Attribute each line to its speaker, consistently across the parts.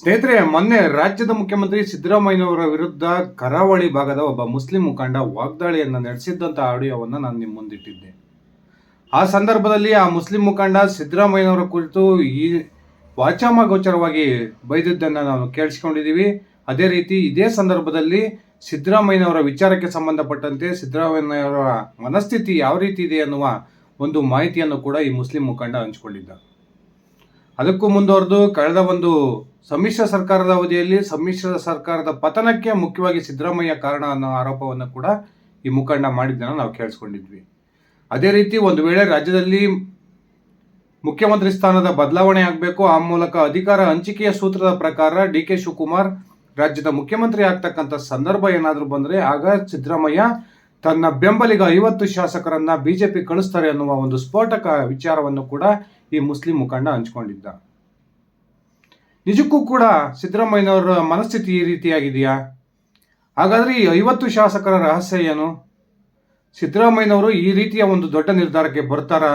Speaker 1: ಸ್ನೇಹಿತರೆ, ಮೊನ್ನೆ ರಾಜ್ಯದ ಮುಖ್ಯಮಂತ್ರಿ ಸಿದ್ದರಾಮಯ್ಯನವರ ವಿರುದ್ಧ ಕರಾವಳಿ ಭಾಗದ ಒಬ್ಬ ಮುಸ್ಲಿಂ ಮುಖಂಡ ವಾಗ್ದಾಳಿಯನ್ನು ನಡೆಸಿದ್ದಂಥ ಆಡಿಯೋವನ್ನು ನಾನು ನಿಮ್ಮ ಮುಂದಿಟ್ಟಿದ್ದೆ. ಆ ಸಂದರ್ಭದಲ್ಲಿ ಆ ಮುಸ್ಲಿಂ ಮುಖಂಡ ಸಿದ್ದರಾಮಯ್ಯನವರ ಕುರಿತು ಈ ವಾಚಾಮಗೋಚರವಾಗಿ ಬೈದಿದ್ದನ್ನು ನಾವು ಕೇಳಿಸ್ಕೊಂಡಿದ್ದೀವಿ. ಅದೇ ರೀತಿ ಇದೇ ಸಂದರ್ಭದಲ್ಲಿ ಸಿದ್ದರಾಮಯ್ಯನವರ ವಿಚಾರಕ್ಕೆ ಸಂಬಂಧಪಟ್ಟಂತೆ ಸಿದ್ದರಾಮಯ್ಯನವರ ಮನಸ್ಥಿತಿ ಯಾವ ರೀತಿ ಇದೆ ಅನ್ನುವ ಒಂದು ಮಾಹಿತಿಯನ್ನು ಕೂಡ ಈ ಮುಸ್ಲಿಂ ಮುಖಂಡ ಹಂಚಿಕೊಂಡಿದ್ದ. ಅದಕ್ಕೂ ಮುಂದುವರೆದು ಕಳೆದ ಒಂದು ಸಮ್ಮಿಶ್ರ ಸರ್ಕಾರದ ಅವಧಿಯಲ್ಲಿ ಸಮ್ಮಿಶ್ರ ಸರ್ಕಾರದ ಪತನಕ್ಕೆ ಮುಖ್ಯವಾಗಿ ಸಿದ್ದರಾಮಯ್ಯ ಕಾರಣ ಅನ್ನೋ ಆರೋಪವನ್ನು ಕೂಡ ಈ ಮುಖಂಡ ಮಾಡಿದ್ದನ್ನು ನಾವು ಕೇಳಿಸ್ಕೊಂಡಿದ್ವಿ. ಅದೇ ರೀತಿ ಒಂದು ವೇಳೆ ರಾಜ್ಯದಲ್ಲಿ ಮುಖ್ಯಮಂತ್ರಿ ಸ್ಥಾನದ ಬದಲಾವಣೆ ಆಗಬೇಕು, ಆ ಮೂಲಕ ಅಧಿಕಾರ ಹಂಚಿಕೆಯ ಸೂತ್ರದ ಪ್ರಕಾರ ಡಿ ಕೆ ಶಿವಕುಮಾರ್ ರಾಜ್ಯದ ಮುಖ್ಯಮಂತ್ರಿ ಆಗ್ತಕ್ಕಂಥ ಸಂದರ್ಭ ಏನಾದರೂ ಬಂದರೆ ಆಗ ಸಿದ್ದರಾಮಯ್ಯ ತನ್ನ ಬೆಂಬಲಿಗ 50 ಶಾಸಕರನ್ನ ಬಿಜೆಪಿ ಕಳಿಸ್ತಾರೆ ಅನ್ನುವ ಒಂದು ಸ್ಫೋಟಕ ವಿಚಾರವನ್ನು ಕೂಡ ಈ ಮುಸ್ಲಿಂ ಮುಖಂಡ ಹಂಚಿಕೊಂಡಿದ್ದ. ನಿಜಕ್ಕೂ ಕೂಡ ಸಿದ್ದರಾಮಯ್ಯನವರ ಮನಸ್ಥಿತಿ ಈ ರೀತಿಯಾಗಿದೆಯಾ? ಹಾಗಾದ್ರೆ ಈ 50 ಶಾಸಕರ ರಹಸ್ಯ ಏನು? ಸಿದ್ದರಾಮಯ್ಯನವರು ಈ ರೀತಿಯ ಒಂದು ದೊಡ್ಡ ನಿರ್ಧಾರಕ್ಕೆ ಬರ್ತಾರಾ?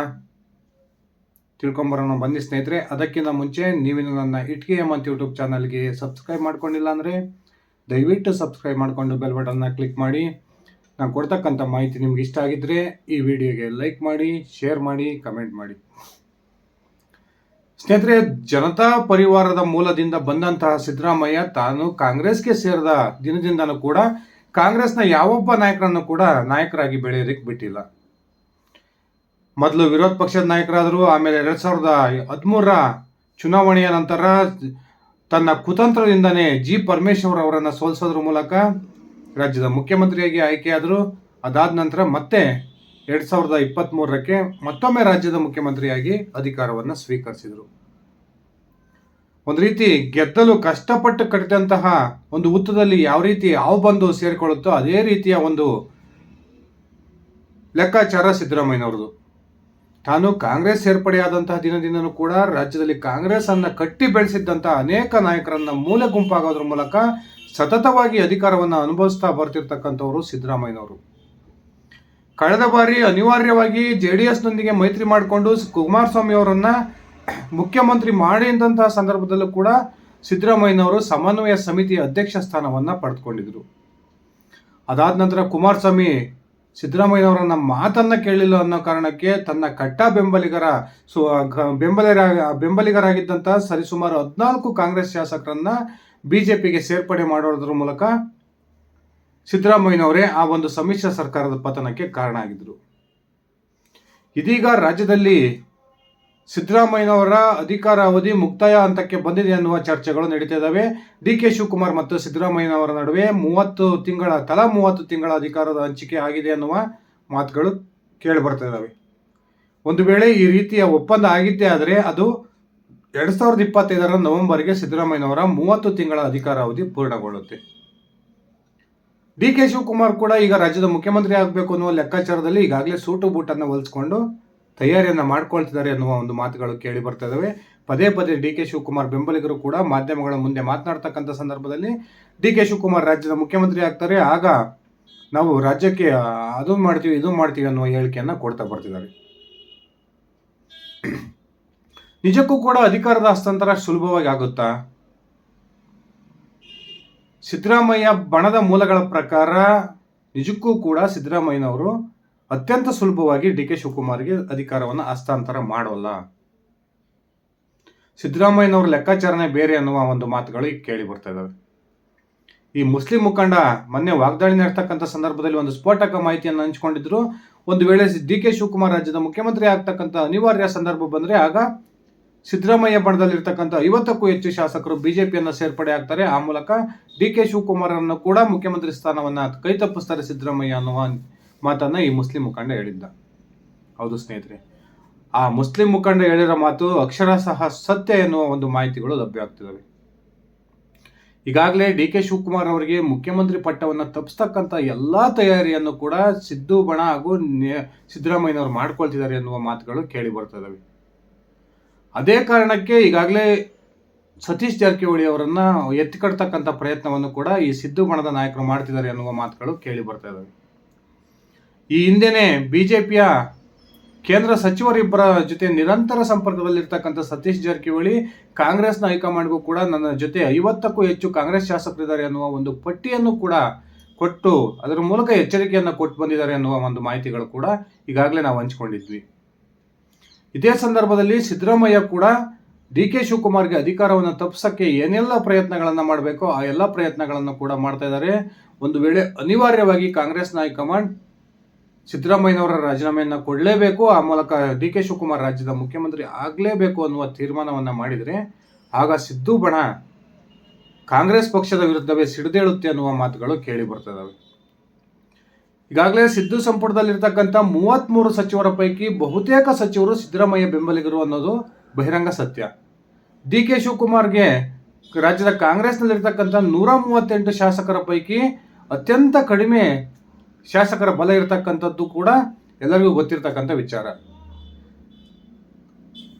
Speaker 1: ತಿಳ್ಕೊಂಬರೋಣ ಬನ್ನಿ ಸ್ನೇಹಿತರೆ. ಅದಕ್ಕಿಂತ ಮುಂಚೆ ನೀವಿನ್ನು ನನ್ನ ಇಟ್ಕೆ ಹೇಮಂತ್ ಯೂಟ್ಯೂಬ್ ಚಾನಲ್ಗೆ ಸಬ್ಸ್ಕ್ರೈಬ್ ಮಾಡ್ಕೊಂಡಿಲ್ಲ ಅಂದರೆ ದಯವಿಟ್ಟು ಸಬ್ಸ್ಕ್ರೈಬ್ ಮಾಡಿಕೊಂಡು ಬೆಲ್ ಬಟನ್ನ ಕ್ಲಿಕ್ ಮಾಡಿ. ನಾನು ಕೊಡ್ತಕ್ಕಂಥ ಮಾಹಿತಿ ನಿಮ್ಗೆ ಇಷ್ಟ ಆಗಿದ್ದರೆ ಈ ವಿಡಿಯೋಗೆ ಲೈಕ್ ಮಾಡಿ, ಶೇರ್ ಮಾಡಿ, ಕಮೆಂಟ್ ಮಾಡಿ. ಸ್ನೇಹಿತರೆ, ಜನತಾ ಪರಿವಾರದ ಮೂಲದಿಂದ ಬಂದಂತಹ ಸಿದ್ದರಾಮಯ್ಯ ತಾನು ಕಾಂಗ್ರೆಸ್ಗೆ ಸೇರಿದ ದಿನದಿಂದನೂ ಕೂಡ ಕಾಂಗ್ರೆಸ್ನ ಯಾವೊಬ್ಬ ನಾಯಕರನ್ನು ಕೂಡ ನಾಯಕರಾಗಿ ಬೆಳೆಯೋದಕ್ಕೆ ಬಿಟ್ಟಿಲ್ಲ. ಮೊದಲು ವಿರೋಧ ಪಕ್ಷದ ನಾಯಕರಾದರು, ಆಮೇಲೆ 2013ರ ಚುನಾವಣೆಯ ನಂತರ ತನ್ನ ಕುತಂತ್ರದಿಂದನೇ ಜಿ ಪರಮೇಶ್ವರ್ ಅವರನ್ನು ಸೋಲಿಸೋದ್ರ ಮೂಲಕ ರಾಜ್ಯದ ಮುಖ್ಯಮಂತ್ರಿಯಾಗಿ ಆಯ್ಕೆಯಾದರು. ಅದಾದ ನಂತರ ಮತ್ತೆ 2023ಕ್ಕೆ ಮತ್ತೊಮ್ಮೆ ರಾಜ್ಯದ ಮುಖ್ಯಮಂತ್ರಿಯಾಗಿ ಅಧಿಕಾರವನ್ನು ಸ್ವೀಕರಿಸಿದರು. ಒಂದು ರೀತಿ ಗೆದ್ದಲು ಕಷ್ಟಪಟ್ಟು ಕಟ್ಟಿದಂತಹ ಒಂದು ಹುತ್ತದಲ್ಲಿ ಯಾವ ರೀತಿ ಹಾವು ಬಂದು ಸೇರಿಕೊಳ್ಳುತ್ತೋ ಅದೇ ರೀತಿಯ ಒಂದು ಲೆಕ್ಕಾಚಾರ ಸಿದ್ದರಾಮಯ್ಯನವ್ರದ್ದು. ತಾನು ಕಾಂಗ್ರೆಸ್ ಸೇರ್ಪಡೆಯಾದಂತಹ ದಿನದಿಂದನೂ ಕೂಡ ರಾಜ್ಯದಲ್ಲಿ ಕಾಂಗ್ರೆಸ್ ಅನ್ನ ಕಟ್ಟಿ ಬೆಳೆಸಿದ್ದಂತಹ ಅನೇಕ ನಾಯಕರನ್ನ ಮೂಲೆ ಗುಂಪಾಗೋದ್ರ ಮೂಲಕ ಸತತವಾಗಿ ಅಧಿಕಾರವನ್ನು ಅನುಭವಿಸ್ತಾ ಬರ್ತಿರ್ತಕ್ಕಂಥವರು ಸಿದ್ದರಾಮಯ್ಯನವರು. ಕಳೆದ ಬಾರಿ ಅನಿವಾರ್ಯವಾಗಿ JDSನೊಂದಿಗೆ ಮೈತ್ರಿ ಮಾಡಿಕೊಂಡು ಕುಮಾರಸ್ವಾಮಿ ಅವರನ್ನ ಮುಖ್ಯಮಂತ್ರಿ ಮಾಡಿದಂತಹ ಸಂದರ್ಭದಲ್ಲೂ ಕೂಡ ಸಿದ್ದರಾಮಯ್ಯನವರು ಸಮನ್ವಯ ಸಮಿತಿಯ ಅಧ್ಯಕ್ಷ ಸ್ಥಾನವನ್ನು ಪಡೆದುಕೊಂಡಿದ್ರು. ಅದಾದ ನಂತರ ಕುಮಾರಸ್ವಾಮಿ ಸಿದ್ದರಾಮಯ್ಯನವರನ್ನ ಮಾತನ್ನ ಕೇಳಲಿಲ್ಲ ಅನ್ನೋ ಕಾರಣಕ್ಕೆ ತನ್ನ ಕಟ್ಟ ಬೆಂಬಲಿಗರಾಗಿದ್ದಂತಹ ಸರಿಸುಮಾರು 14 ಕಾಂಗ್ರೆಸ್ ಶಾಸಕರನ್ನ ಬಿಜೆಪಿಗೆ ಸೇರ್ಪಡೆ ಮಾಡೋದ್ರ ಮೂಲಕ ಸಿದ್ದರಾಮಯ್ಯನವರೇ ಆ ಒಂದು ಸಮ್ಮಿಶ್ರ ಸರ್ಕಾರದ ಪತನಕ್ಕೆ ಕಾರಣ ಆಗಿದ್ರು. ಇದೀಗ ರಾಜ್ಯದಲ್ಲಿ ಸಿದ್ದರಾಮಯ್ಯನವರ ಅಧಿಕಾರ ಅವಧಿ ಮುಕ್ತಾಯ ಹಂತಕ್ಕೆ ಬಂದಿದೆ ಅನ್ನುವ ಚರ್ಚೆಗಳು ನಡೀತಾ ಇದ್ದಾವೆ. ಡಿ ಕೆ ಶಿವಕುಮಾರ್ ಮತ್ತು ಸಿದ್ದರಾಮಯ್ಯನವರ ನಡುವೆ 30 ತಿಂಗಳ ಅಧಿಕಾರದ ಹಂಚಿಕೆ ಆಗಿದೆ ಅನ್ನುವ ಮಾತುಗಳು ಕೇಳಿ ಬರ್ತಾ ಇದ್ದಾವೆ. ಒಂದು ವೇಳೆ ಈ ರೀತಿಯ ಒಪ್ಪಂದ ಆಗಿದ್ದೇ ಆದರೆ ಅದು 2025ರ ನವೆಂಬರ್ಗೆ ಸಿದ್ದರಾಮಯ್ಯನವರ 30 ತಿಂಗಳ ಅಧಿಕಾರ ಅವಧಿ ಪೂರ್ಣಗೊಳ್ಳುತ್ತೆ. ಡಿ ಕೆ ಶಿವಕುಮಾರ್ ಕೂಡ ಈಗ ರಾಜ್ಯದ ಮುಖ್ಯಮಂತ್ರಿ ಆಗಬೇಕು ಅನ್ನುವ ಲೆಕ್ಕಾಚಾರದಲ್ಲಿ ಈಗಾಗಲೇ ಸೂಟು ಬೂಟನ್ನು ಹೊಲಿಸ್ಕೊಂಡು ತಯಾರಿಯನ್ನು ಮಾಡ್ಕೊಳ್ತಿದ್ದಾರೆ ಅನ್ನುವ ಒಂದು ಮಾತುಗಳು ಕೇಳಿ ಬರ್ತಾ ಇದ್ದಾವೆ. ಪದೇ ಪದೇ ಡಿ ಕೆ ಶಿವಕುಮಾರ್ ಬೆಂಬಲಿಗರು ಕೂಡ ಮಾಧ್ಯಮಗಳ ಮುಂದೆ ಮಾತನಾಡ್ತಕ್ಕಂಥ ಸಂದರ್ಭದಲ್ಲಿ ಡಿ ಕೆ ಶಿವಕುಮಾರ್ ರಾಜ್ಯದ ಮುಖ್ಯಮಂತ್ರಿ ಆಗ್ತಾರೆ, ಆಗ ನಾವು ರಾಜ್ಯಕ್ಕೆ ಅದು ಮಾಡ್ತೀವಿ ಇದು ಮಾಡ್ತೀವಿ ಅನ್ನುವ ಹೇಳಿಕೆಯನ್ನು ಕೊಡ್ತಾ ಬರ್ತಿದ್ದಾರೆ. ನಿಜಕ್ಕೂ ಕೂಡ ಅಧಿಕಾರದ ಹಸ್ತಾಂತರ ಸುಲಭವಾಗಿ ಆಗುತ್ತಾ? ಸಿದ್ದರಾಮಯ್ಯ ಬಣದ ಮೂಲಗಳ ಪ್ರಕಾರ ನಿಜಕ್ಕೂ ಕೂಡ ಸಿದ್ದರಾಮಯ್ಯನವರು ಅತ್ಯಂತ ಸುಲಭವಾಗಿ ಡಿ ಕೆ ಶಿವಕುಮಾರ್ಗೆ ಅಧಿಕಾರವನ್ನು ಹಸ್ತಾಂತರ ಮಾಡೋಲ್ಲ. ಸಿದ್ದರಾಮಯ್ಯನವರ ಲೆಕ್ಕಾಚಾರನೆ ಬೇರೆ ಅನ್ನುವ ಒಂದು ಮಾತುಗಳು ಈಗ ಕೇಳಿ ಬರ್ತಾ ಇದ್ದಾವೆ. ಈ ಮುಸ್ಲಿಂ ಮುಖಂಡ ಮೊನ್ನೆ ವಾಗ್ದಾಳಿ ನಡೆತಕ್ಕಂಥ ಸಂದರ್ಭದಲ್ಲಿ ಒಂದು ಸ್ಫೋಟಕ ಮಾಹಿತಿಯನ್ನು ಹಂಚಿಕೊಂಡಿದ್ರು. ಒಂದು ವೇಳೆ ಡಿ ಕೆ ಶಿವಕುಮಾರ್ ರಾಜ್ಯದ ಮುಖ್ಯಮಂತ್ರಿ ಆಗ್ತಕ್ಕಂಥ ಅನಿವಾರ್ಯ ಸಂದರ್ಭ ಬಂದರೆ ಆಗ ಸಿದ್ದರಾಮಯ್ಯ ಬಣದಲ್ಲಿರ್ತಕ್ಕಂಥ 50ಕ್ಕೂ ಹೆಚ್ಚು ಶಾಸಕರು ಬಿಜೆಪಿಯನ್ನು ಸೇರ್ಪಡೆ ಆಗ್ತಾರೆ. ಆ ಮೂಲಕ ಡಿ ಕೆ ಶಿವಕುಮಾರ್ ಅನ್ನು ಕೂಡ ಮುಖ್ಯಮಂತ್ರಿ ಸ್ಥಾನವನ್ನು ಕೈ ತಪ್ಪಿಸ್ತಾರೆ ಸಿದ್ದರಾಮಯ್ಯ ಅನ್ನುವ ಮಾತನ್ನ ಈ ಮುಸ್ಲಿಂ ಮುಖಂಡ ಹೇಳಿದ್ದ. ಹೌದು ಸ್ನೇಹಿತರೆ, ಆ ಮುಸ್ಲಿಂ ಮುಖಂಡ ಹೇಳಿರೋ ಮಾತು ಅಕ್ಷರಶಃ ಸತ್ಯ ಎನ್ನುವ ಒಂದು ಮಾಹಿತಿಗಳು ಲಭ್ಯ ಆಗ್ತಿದ್ದಾವೆ. ಈಗಾಗಲೇ ಡಿ ಕೆ ಶಿವಕುಮಾರ್ ಅವರಿಗೆ ಮುಖ್ಯಮಂತ್ರಿ ಪಟ್ಟವನ್ನು ತಪ್ಪಿಸ್ತಕ್ಕಂಥ ಎಲ್ಲಾ ತಯಾರಿಯನ್ನು ಕೂಡ ಸಿದ್ದು ಬಣ ಹಾಗೂ ಸಿದ್ದರಾಮಯ್ಯನವರು ಮಾಡ್ಕೊಳ್ತಿದ್ದಾರೆ ಎನ್ನುವ ಮಾತುಗಳು ಕೇಳಿ ಬರ್ತಾ ಇದ್ದಾವೆ. ಅದೇ ಕಾರಣಕ್ಕೆ ಈಗಾಗಲೇ ಸತೀಶ್ ಜಾರಕಿಹೊಳಿ ಅವರನ್ನ ಎತ್ತಿಕಡ್ತಕ್ಕಂಥ ಪ್ರಯತ್ನವನ್ನು ಕೂಡ ಈ ಸಿದ್ದು ಬಣದ ನಾಯಕರು ಮಾಡ್ತಿದ್ದಾರೆ ಅನ್ನುವ ಮಾತುಗಳು ಕೇಳಿ ಬರ್ತಾ ಇದ್ದಾವೆ. ಈ ಹಿಂದೆನೆ ಬಿಜೆಪಿಯ ಕೇಂದ್ರ ಸಚಿವರಿಬ್ಬರ ಜೊತೆ ನಿರಂತರ ಸಂಪರ್ಕದಲ್ಲಿರ್ತಕ್ಕಂಥ ಸತೀಶ್ ಜಾರಕಿಹೊಳಿ ಕಾಂಗ್ರೆಸ್ನ ಹೈಕಮಾಂಡ್ಗೂ ಕೂಡ ನನ್ನ ಜೊತೆ 50ಕ್ಕೂ ಹೆಚ್ಚು ಕಾಂಗ್ರೆಸ್ ಶಾಸಕರಿದ್ದಾರೆ ಅನ್ನುವ ಒಂದು ಪಟ್ಟಿಯನ್ನು ಕೂಡ ಕೊಟ್ಟು ಅದರ ಮೂಲಕ ಎಚ್ಚರಿಕೆಯನ್ನು ಕೊಟ್ಟು ಬಂದಿದ್ದಾರೆ ಅನ್ನುವ ಒಂದು ಮಾಹಿತಿಗಳು ಕೂಡ ಈಗಾಗಲೇ ನಾವು ಹಂಚಿಕೊಂಡಿದ್ವಿ. ಇದೇ ಸಂದರ್ಭದಲ್ಲಿ ಸಿದ್ದರಾಮಯ್ಯ ಕೂಡ ಡಿ.ಕೆ. ಶಿವಕುಮಾರ್ಗೆ ಅಧಿಕಾರವನ್ನು ತಪ್ಪಿಸಕ್ಕೆ ಏನೆಲ್ಲ ಪ್ರಯತ್ನಗಳನ್ನು ಮಾಡಬೇಕೋ ಆ ಎಲ್ಲ ಪ್ರಯತ್ನಗಳನ್ನು ಕೂಡ ಮಾಡ್ತಾ ಇದ್ದಾರೆ. ಒಂದು ವೇಳೆ ಅನಿವಾರ್ಯವಾಗಿ ಕಾಂಗ್ರೆಸ್ನ ಹೈಕಮಾಂಡ್ ಸಿದ್ದರಾಮಯ್ಯನವರ ರಾಜೀನಾಮೆಯನ್ನು ಕೊಡಲೇಬೇಕು, ಆ ಮೂಲಕ ಡಿ.ಕೆ. ಶಿವಕುಮಾರ್ ರಾಜ್ಯದ ಮುಖ್ಯಮಂತ್ರಿ ಆಗಲೇಬೇಕು ಅನ್ನುವ ತೀರ್ಮಾನವನ್ನು ಮಾಡಿದರೆ ಆಗ ಸಿದ್ದು ಬಣ ಕಾಂಗ್ರೆಸ್ ಪಕ್ಷದ ವಿರುದ್ಧವೇ ಸಿಡಿದೇಳುತ್ತೆ ಅನ್ನುವ ಮಾತುಗಳು ಕೇಳಿ ಬರ್ತದವೆ. ಈಗಾಗಲೇ ಸಿದ್ದು ಸಂಪುಟದಲ್ಲಿರ್ತಕ್ಕಂಥ 33 ಸಚಿವರ ಪೈಕಿ ಬಹುತೇಕ ಸಚಿವರು ಸಿದ್ದರಾಮಯ್ಯ ಬೆಂಬಲಿಗರು ಅನ್ನೋದು ಬಹಿರಂಗ ಸತ್ಯ. ಡಿ.ಕೆ. ಶಿವಕುಮಾರ್ಗೆ ರಾಜ್ಯದ ಕಾಂಗ್ರೆಸ್ನಲ್ಲಿರ್ತಕ್ಕಂಥ 138 ಶಾಸಕರ ಪೈಕಿ ಅತ್ಯಂತ ಕಡಿಮೆ ಶಾಸಕರ ಬಲ ಇರತಕ್ಕಂಥದ್ದು ಕೂಡ ಎಲ್ಲರಿಗೂ ಗೊತ್ತಿರತಕ್ಕಂಥ ವಿಚಾರ.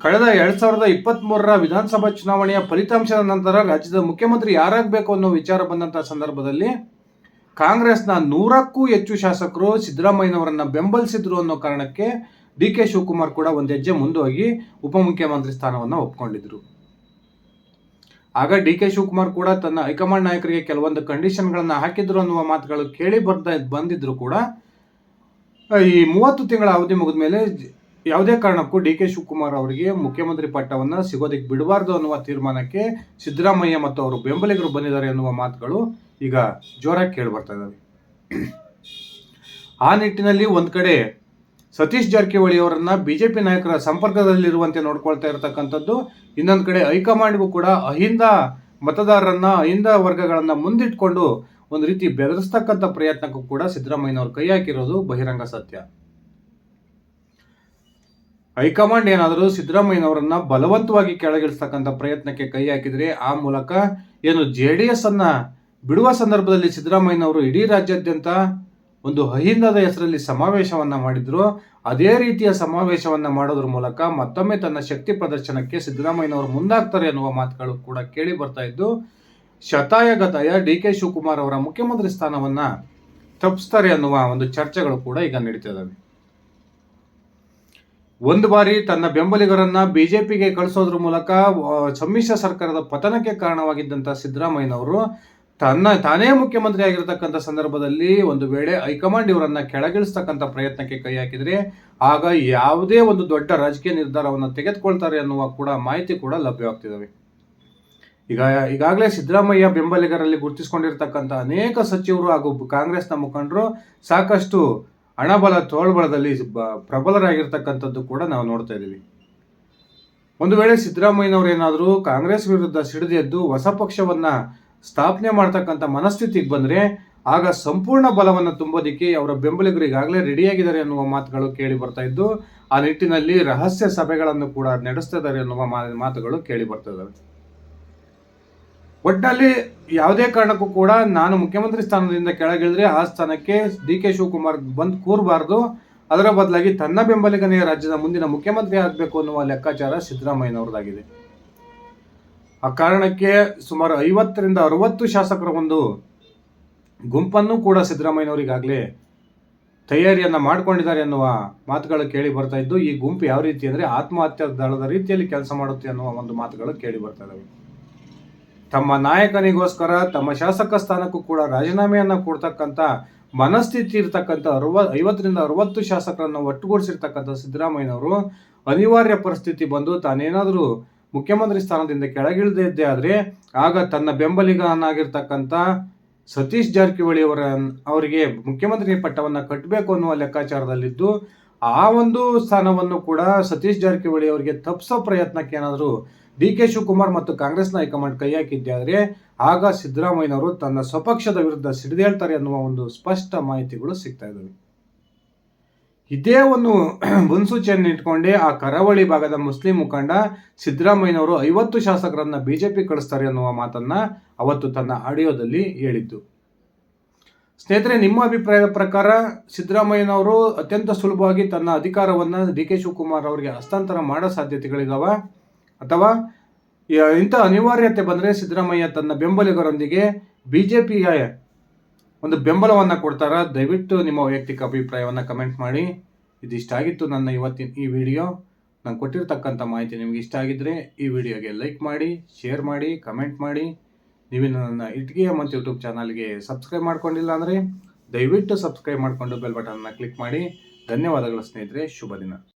Speaker 1: ಕಳೆದ 2023ರ ವಿಧಾನಸಭಾ ಚುನಾವಣೆಯ ಫಲಿತಾಂಶದ ನಂತರ ರಾಜ್ಯದ ಮುಖ್ಯಮಂತ್ರಿ ಯಾರಾಗಬೇಕು ಅನ್ನೋ ವಿಚಾರ ಬಂದಂತಹ ಸಂದರ್ಭದಲ್ಲಿ ಕಾಂಗ್ರೆಸ್ನ 100ಕ್ಕೂ ಹೆಚ್ಚು ಶಾಸಕರು ಸಿದ್ದರಾಮಯ್ಯನವರನ್ನ ಬೆಂಬಲಿಸಿದ್ರು ಅನ್ನೋ ಕಾರಣಕ್ಕೆ ಡಿ.ಕೆ. ಶಿವಕುಮಾರ್ ಕೂಡ ಒಂದು ಹೆಜ್ಜೆ ಮುಂದೋಗಿ ಉಪಮುಖ್ಯಮಂತ್ರಿ ಸ್ಥಾನವನ್ನು ಒಪ್ಕೊಂಡಿದ್ರು. ಆಗ ಡಿ.ಕೆ. ಶಿವಕುಮಾರ್ ಕೂಡ ತನ್ನ ಹೈಕಮಾಂಡ್ ನಾಯಕರಿಗೆ ಕೆಲವೊಂದು ಕಂಡೀಷನ್ಗಳನ್ನು ಹಾಕಿದ್ರು ಅನ್ನುವ ಮಾತುಗಳು ಕೇಳಿ ಬಂದಿದ್ರು ಕೂಡ ಈ 30 ತಿಂಗಳ ಅವಧಿ ಮುಗಿದ ಮೇಲೆ ಯಾವುದೇ ಕಾರಣಕ್ಕೂ ಡಿ.ಕೆ. ಶಿವಕುಮಾರ್ ಅವರಿಗೆ ಮುಖ್ಯಮಂತ್ರಿ ಪಟ್ಟವನ್ನು ಸಿಗೋದಕ್ಕೆ ಬಿಡಬಾರ್ದು ಅನ್ನುವ ತೀರ್ಮಾನಕ್ಕೆ ಸಿದ್ದರಾಮಯ್ಯ ಮತ್ತು ಅವರು ಬೆಂಬಲಿಗರು ಬಂದಿದ್ದಾರೆ ಅನ್ನುವ ಮಾತುಗಳು ಈಗ ಜೋರಾಗಿ ಕೇಳಿ ಬರ್ತಾ ಇದ್ದಾವೆ. ಆ ನಿಟ್ಟಿನಲ್ಲಿ ಒಂದು ಕಡೆ ಸತೀಶ್ ಜಾರಕಿಹೊಳಿ ಅವರನ್ನ ಬಿಜೆಪಿ ನಾಯಕರ ಸಂಪರ್ಕದಲ್ಲಿರುವಂತೆ ನೋಡ್ಕೊಳ್ತಾ ಇರತಕ್ಕಂಥದ್ದು, ಇನ್ನೊಂದು ಕಡೆ ಹೈಕಮಾಂಡ್ಗೂ ಕೂಡ ಅಹಿಂದ ಮತದಾರರನ್ನ ಅಹಿಂದ ವರ್ಗಗಳನ್ನ ಮುಂದಿಟ್ಕೊಂಡು ಒಂದು ರೀತಿ ಬೆದರಿಸ್ತಕ್ಕಂಥ ಪ್ರಯತ್ನಕ್ಕೂ ಕೂಡ ಸಿದ್ದರಾಮಯ್ಯನವರು ಕೈ ಹಾಕಿರೋದು ಬಹಿರಂಗ ಸತ್ಯ. ಹೈಕಮಾಂಡ್ ಏನಾದರೂ ಸಿದ್ದರಾಮಯ್ಯನವರನ್ನ ಬಲವಂತವಾಗಿ ಕೆಳಗಿಳಿಸ್ತಕ್ಕಂಥ ಪ್ರಯತ್ನಕ್ಕೆ ಕೈ ಹಾಕಿದ್ರೆ ಆ ಮೂಲಕ ಏನು JDS ಅನ್ನ ಬಿಡುವ ಸಂದರ್ಭದಲ್ಲಿ ಸಿದ್ದರಾಮಯ್ಯನವರು ಇಡೀ ರಾಜ್ಯಾದ್ಯಂತ ಒಂದು ಅಹಿಂದದ ಹೆಸರಲ್ಲಿ ಸಮಾವೇಶವನ್ನ ಮಾಡಿದ್ರು, ಅದೇ ರೀತಿಯ ಸಮಾವೇಶವನ್ನ ಮಾಡೋದ್ರ ಮೂಲಕ ಮತ್ತೊಮ್ಮೆ ತನ್ನ ಶಕ್ತಿ ಪ್ರದರ್ಶನಕ್ಕೆ ಸಿದ್ದರಾಮಯ್ಯನವರು ಮುಂದಾಗ್ತಾರೆ ಅನ್ನುವ ಮಾತುಗಳು ಕೂಡ ಕೇಳಿ ಬರ್ತಾ ಇದ್ದು, ಶತಾಯಗತಾಯ ಡಿ.ಕೆ. ಶಿವಕುಮಾರ್ ಅವರ ಮುಖ್ಯಮಂತ್ರಿ ಸ್ಥಾನವನ್ನ ತಪ್ಪಿಸ್ತಾರೆ ಅನ್ನುವ ಒಂದು ಚರ್ಚೆಗಳು ಕೂಡ ಈಗ ನಡೀತಿದ್ದಾವೆ. ಒಂದು ಬಾರಿ ತನ್ನ ಬೆಂಬಲಿಗರನ್ನ ಬಿಜೆಪಿಗೆ ಕಳಿಸೋದ್ರ ಮೂಲಕ ಸಮ್ಮಿಶ್ರ ಸರ್ಕಾರದ ಪತನಕ್ಕೆ ಕಾರಣವಾಗಿದ್ದಂಥ ಸಿದ್ದರಾಮಯ್ಯನವರು ತಾನೇ ಮುಖ್ಯಮಂತ್ರಿ ಆಗಿರತಕ್ಕಂಥ ಸಂದರ್ಭದಲ್ಲಿ ಒಂದು ವೇಳೆ ಹೈಕಮಾಂಡ್ ಇವರನ್ನ ಕೆಳಗಿಳಿಸ್ತಕ್ಕಂಥ ಪ್ರಯತ್ನಕ್ಕೆ ಕೈ ಹಾಕಿದ್ರೆ ಆಗ ಯಾವುದೇ ಒಂದು ದೊಡ್ಡ ರಾಜಕೀಯ ನಿರ್ಧಾರವನ್ನು ತೆಗೆದುಕೊಳ್ತಾರೆ ಅನ್ನುವ ಕೂಡ ಮಾಹಿತಿ ಕೂಡ ಲಭ್ಯವಾಗ್ತಿದ್ದಾವೆ. ಈಗಾಗಲೇ ಸಿದ್ದರಾಮಯ್ಯ ಬೆಂಬಲಿಗರಲ್ಲಿ ಗುರುತಿಸಿಕೊಂಡಿರ್ತಕ್ಕಂಥ ಅನೇಕ ಸಚಿವರು ಹಾಗೂ ಕಾಂಗ್ರೆಸ್ನ ಮುಖಂಡರು ಸಾಕಷ್ಟು ಹಣಬಲ ತೋಳ್ಬಲದಲ್ಲಿ ಪ್ರಬಲರಾಗಿರ್ತಕ್ಕಂಥದ್ದು ಕೂಡ ನಾವು ನೋಡ್ತಾ ಇದ್ದೀವಿ. ಒಂದು ವೇಳೆ ಸಿದ್ದರಾಮಯ್ಯನವರು ಏನಾದರೂ ಕಾಂಗ್ರೆಸ್ ವಿರುದ್ಧ ಸಿಡಿದೆದ್ದು ಹೊಸ ಪಕ್ಷವನ್ನ ಸ್ಥಾಪನೆ ಮಾಡ್ತಕ್ಕಂಥ ಮನಸ್ಥಿತಿಗೆ ಬಂದರೆ ಆಗ ಸಂಪೂರ್ಣ ಬಲವನ್ನು ತುಂಬೋದಿಕ್ಕೆ ಅವರ ಬೆಂಬಲಿಗರು ಈಗಾಗಲೇ ರೆಡಿಯಾಗಿದ್ದಾರೆ ಅನ್ನುವ ಮಾತುಗಳು ಕೇಳಿ ಬರ್ತಾ ಇದ್ದು, ಆ ನಿಟ್ಟಿನಲ್ಲಿ ರಹಸ್ಯ ಸಭೆಗಳನ್ನು ಕೂಡ ನಡೆಸ್ತಾ ಇದ್ದಾರೆ ಅನ್ನುವ ಮಾತುಗಳು ಕೇಳಿ ಬರ್ತಾ ಇದ್ದಾವೆ. ಒಟ್ಟಿನಲ್ಲಿ ಯಾವುದೇ ಕಾರಣಕ್ಕೂ ಕೂಡ ನಾನು ಮುಖ್ಯಮಂತ್ರಿ ಸ್ಥಾನದಿಂದ ಕೆಳಗಿಳಿದ್ರೆ ಆ ಸ್ಥಾನಕ್ಕೆ ಡಿ.ಕೆ. ಶಿವಕುಮಾರ್ ಬಂದು ಕೂರಬಾರ್ದು, ಅದರ ಬದಲಾಗಿ ತನ್ನ ಬೆಂಬಲಿಗನೇ ರಾಜ್ಯದ ಮುಂದಿನ ಮುಖ್ಯಮಂತ್ರಿ ಆಗಬೇಕು ಅನ್ನುವ ಲೆಕ್ಕಾಚಾರ ಸಿದ್ದರಾಮಯ್ಯನವರದಾಗಿದೆ. ಆ ಕಾರಣಕ್ಕೆ ಸುಮಾರು 50ರಿಂದ 60 ಶಾಸಕರ ಒಂದು ಗುಂಪನ್ನು ಕೂಡ ಸಿದ್ದರಾಮಯ್ಯನವರಿಗಾಗಲೇ ತಯಾರಿಯನ್ನ ಮಾಡ್ಕೊಂಡಿದ್ದಾರೆ ಅನ್ನುವ ಮಾತುಗಳು ಕೇಳಿ ಬರ್ತಾ ಇದ್ದು, ಈ ಗುಂಪು ಯಾವ ರೀತಿ ಅಂದರೆ ಆತ್ಮಹತ್ಯಾ ದಳದ ರೀತಿಯಲ್ಲಿ ಕೆಲಸ ಮಾಡುತ್ತೆ ಅನ್ನುವ ಒಂದು ಮಾತುಗಳು ಕೇಳಿ ಬರ್ತಾ ಇದ್ದಾವೆ. ತಮ್ಮ ನಾಯಕನಿಗೋಸ್ಕರ ತಮ್ಮ ಶಾಸಕ ಸ್ಥಾನಕ್ಕೂ ಕೂಡ ರಾಜೀನಾಮೆಯನ್ನ ಕೊಡ್ತಕ್ಕಂಥ ಮನಸ್ಥಿತಿ ಇರ್ತಕ್ಕಂಥ 50ರಿಂದ 60 ಶಾಸಕರನ್ನು ಒಟ್ಟುಗೂಡಿಸಿರ್ತಕ್ಕಂಥ ಸಿದ್ದರಾಮಯ್ಯನವರು ಅನಿವಾರ್ಯ ಪರಿಸ್ಥಿತಿ ಬಂದು ತಾನೇನಾದರೂ ಮುಖ್ಯಮಂತ್ರಿ ಸ್ಥಾನದಿಂದ ಕೆಳಗಿಳಿದಿದ್ದೇ ಆದರೆ ಆಗ ತನ್ನ ಬೆಂಬಲಿಗನಾಗಿರ್ತಕ್ಕಂಥ ಸತೀಶ್ ಜಾರಕಿಹೊಳಿ ಅವರಿಗೆ ಮುಖ್ಯಮಂತ್ರಿ ಪಟ್ಟವನ್ನು ಕಟ್ಟಬೇಕು ಅನ್ನುವ ಲೆಕ್ಕಾಚಾರದಲ್ಲಿದ್ದು, ಆ ಒಂದು ಸ್ಥಾನವನ್ನು ಕೂಡ ಸತೀಶ್ ಜಾರಕಿಹೊಳಿ ಅವರಿಗೆ ತಪ್ಪಿಸೋ ಪ್ರಯತ್ನಕ್ಕೆ ಏನಾದರೂ ಡಿ.ಕೆ. ಶಿವಕುಮಾರ್ ಮತ್ತು ಕಾಂಗ್ರೆಸ್ನ ಹೈಕಮಾಂಡ್ ಕೈ ಹಾಕಿದ್ದಾದರೆ ಆಗ ಸಿದ್ದರಾಮಯ್ಯನವರು ತನ್ನ ಸ್ವಪಕ್ಷದ ವಿರುದ್ಧ ಸಿಡಿದೇಳ್ತಾರೆ ಅನ್ನುವ ಒಂದು ಸ್ಪಷ್ಟ ಮಾಹಿತಿಗಳು ಸಿಗ್ತಾ ಇದ್ದಾವೆ. ಇದೇ ಒಂದು ಮುನ್ಸೂಚನೆಯನ್ನು ಇಟ್ಕೊಂಡೇ ಆ ಕರಾವಳಿ ಭಾಗದ ಮುಸ್ಲಿಂ ಮುಖಂಡ ಸಿದ್ದರಾಮಯ್ಯನವರು 50 ಶಾಸಕರನ್ನ ಬಿಜೆಪಿ ಕಳಿಸ್ತಾರೆ ಅನ್ನುವ ಮಾತನ್ನ ಅವತ್ತು ತನ್ನ ಆಡಿಯೋದಲ್ಲಿ ಹೇಳಿದ್ದು. ಸ್ನೇಹಿತರೆ, ನಿಮ್ಮ ಅಭಿಪ್ರಾಯದ ಪ್ರಕಾರ ಸಿದ್ದರಾಮಯ್ಯನವರು ಅತ್ಯಂತ ಸುಲಭವಾಗಿ ತನ್ನ ಅಧಿಕಾರವನ್ನು ಡಿ.ಕೆ. ಶಿವಕುಮಾರ್ ಅವರಿಗೆ ಹಸ್ತಾಂತರ ಮಾಡೋ ಸಾಧ್ಯತೆಗಳಿದಾವ, ಅಥವಾ ಇಂಥ ಅನಿವಾರ್ಯತೆ ಬಂದರೆ ಸಿದ್ದರಾಮಯ್ಯ ತನ್ನ ಬೆಂಬಲಿಗರೊಂದಿಗೆ ಬಿಜೆಪಿಗೆ ಒಂದು ಬೆಂಬಲವನ್ನು ಕೊಡ್ತಾರಾ? ದಯವಿಟ್ಟು ನಿಮ್ಮ ವೈಯಕ್ತಿಕ ಅಭಿಪ್ರಾಯವನ್ನು ಕಮೆಂಟ್ ಮಾಡಿ. ಇದಿಷ್ಟ ಆಗಿತ್ತು ನನ್ನ ಇವತ್ತಿನ ಈ ವಿಡಿಯೋ. ನಾನು ಕೊಟ್ಟಿರ್ತಕ್ಕಂಥ ಮಾಹಿತಿ ನಿಮಗೆ ಇಷ್ಟ ಆಗಿದ್ದರೆ ಈ ವಿಡಿಯೋಗೆ ಲೈಕ್ ಮಾಡಿ, ಶೇರ್ ಮಾಡಿ, ಕಮೆಂಟ್ ಮಾಡಿ. ನೀವಿನ್ನು ನನ್ನ ಇಟ್ಗಿ ಹೇಮಂತ್ ಯೂಟ್ಯೂಬ್ ಚಾನಲ್ಗೆ ಸಬ್ಸ್ಕ್ರೈಬ್ ಮಾಡ್ಕೊಂಡಿಲ್ಲ ಅಂದರೆ ದಯವಿಟ್ಟು ಸಬ್ಸ್ಕ್ರೈಬ್ ಮಾಡಿಕೊಂಡು ಬೆಲ್ ಬಟನ್ನ ಕ್ಲಿಕ್ ಮಾಡಿ. ಧನ್ಯವಾದಗಳು ಸ್ನೇಹಿತರೆ. ಶುಭ ದಿನ.